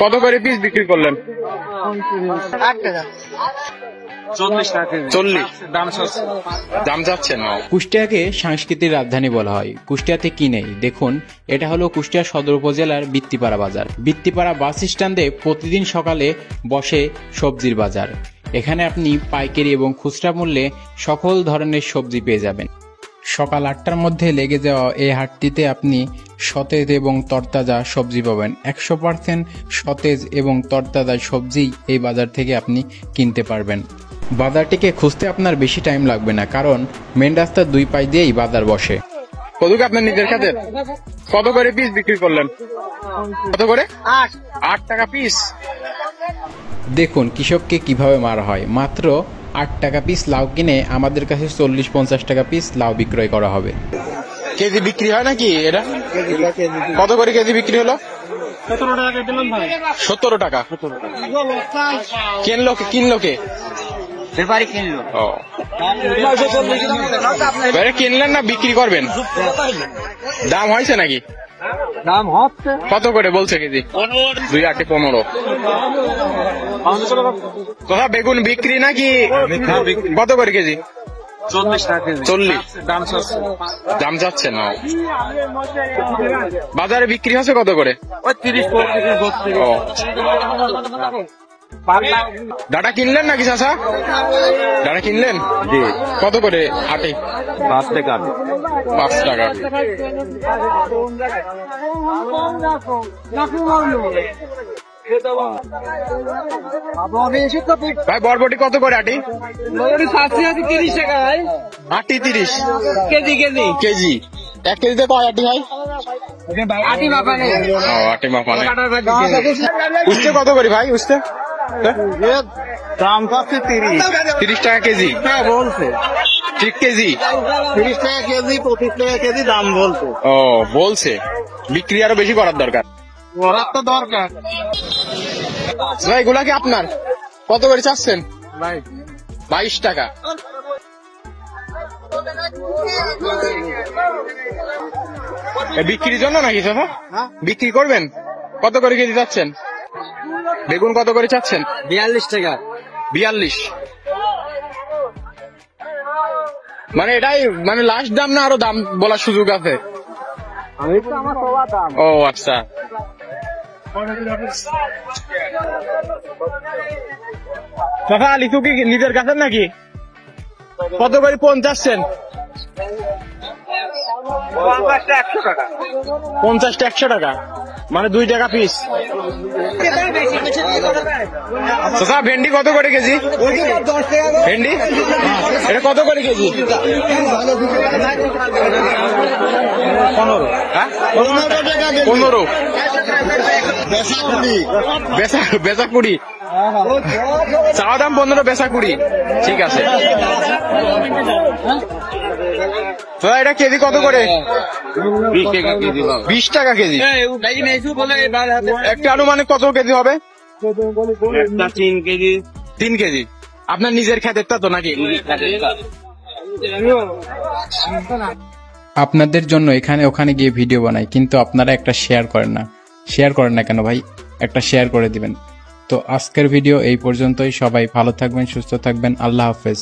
কত করে পিস বিক্রি করলেন? 8 টাকা। 40 টাকা। 40 দাম যাচ্ছে না। কুষ্টিয়াকে সাংস্কৃতিক রাজধানী বলা হয়। কুষ্টিয়াতে কি নেই দেখুন, এটা হলো কুষ্টিয়া সদর উপজেলার বৃত্তিপাড়া বাজার। বৃত্তিপাড়া বাস স্ট্যান্ডে প্রতিদিন সকালে বসে সবজির বাজার। এখানে আপনি পাইকারি এবং খুচরা মূল্যে সকল ধরনের সবজি পেয়ে যাবেন। সকাল 8টার মধ্যে লেগে যাওয়া এই হাটটিতে আপনি সতেজ এবং তরতাজা সবজি পাবেন। 100% সতেজ এবং তরতাজা সবজি এই বাজার থেকে আপনি কিনতে পারবেন। বাজারটিকে খুঁজতে আপনার বেশি টাইম লাগবে না, কারণ মেন রাস্তার দুই পাশ দিয়েই বাজার বসে। কদুক আপনার নিজের খাতে কত করে পিস বিক্রি করলেন? কত করে? 8 টাকা পিস। দেখুন কৃষককে কিভাবে মারা হয়। মাত্র 8 টাকা পিস লাউ কিনে আমাদের কাছে 40-50 টাকা পিস লাউ বিক্রয় করা হবে। কেজি বিক্রি হয় নাকি এটা? কত করে কেজি বিক্রি হলো? 17 টাকা দিলাম ভাই। 17 টাকা। কিনলো কে? ব্যাপারী কিনলো। ও কিনলেন না বিক্রি করবেন? দাম হয়েছে নাকি? দাম হচ্ছে কত করে বলছে কেজি? 2 8 15। কোথা বেগুন বিক্রি নাকি? কত করে কেজি? 40 টাকা। 40 দাম যাচ্ছে না। বাজারে বিক্রি হচ্ছে কত করে? ওই 30-35 ও ডাটা কিনলেন নাকি চাচা? ডাটা কিনলেন? জি। কত করে আটে? 5 টাকা। 5 টাকা। ভাই বরবটি কত করে আটি? 30 টাকা ভাই। আটি 30 কেজি। কেজি। 1 কেজিতে কয় আটি হয়? আটি মাপা নেই। ও আটি মাপা নেই। উস্তে কত করে ভাই? উস্তে দাম পাচ্ছে 30 টাকা কেজি। হ্যাঁ বলছে। ঠিক কেজি 30 টাকা কেজি, 25 টাকা কেজি দাম বলছে। ও বলছে। বিক্রি আরো বেশি করার দরকার। ওরার তো দরকার ভাই এগুলা কি আপনার? কত করে চাচ্ছেন? ভাই 22 টাকা। বিক্রির জন্য নাকি চাচা? বিক্রি করবেন? কত করে কেজি চাচ্ছেন? বেগুন কত করে চাচ্ছেন? 42 টাকা। 42 মানে এটাই মানে লাস্ট দাম না আরো দাম বলার সুযোগ আছে? আমি তো আমার সবার দাম। ও আচ্ছা। চাচা লিচু কি নিজের কাছে নাকি? কত করে 50 50টা 100 টাকা মানে 2 টাকা পিস। চাচা ভেন্ডি কত করে কেজি? ভেন্ডি এটা কত করে কেজি? 15। হ্যাঁ 15। বেচা 20 চাওয়া দাম 15, বেচা 20। ঠিক আছে। তো এটা কেজি কত করে? 20 টাকা কেজি। একটা আনুমানিক কত কেজি হবে? 3 কেজি। আপনার নিজের ক্ষেতেরটা তো নাকি? আপনাদের জন্য এখানে ওখানে গিয়ে ভিডিও বানাই, কিন্তু আপনারা একটা শেয়ার করেন না। শেয়ার করেন না কেন ভাই? একটা শেয়ার করে দিবেন। তো আজকের ভিডিও এই পর্যন্তই। সবাই ভালো থাকবেন, সুস্থ থাকবেন। আল্লাহ হাফেজ।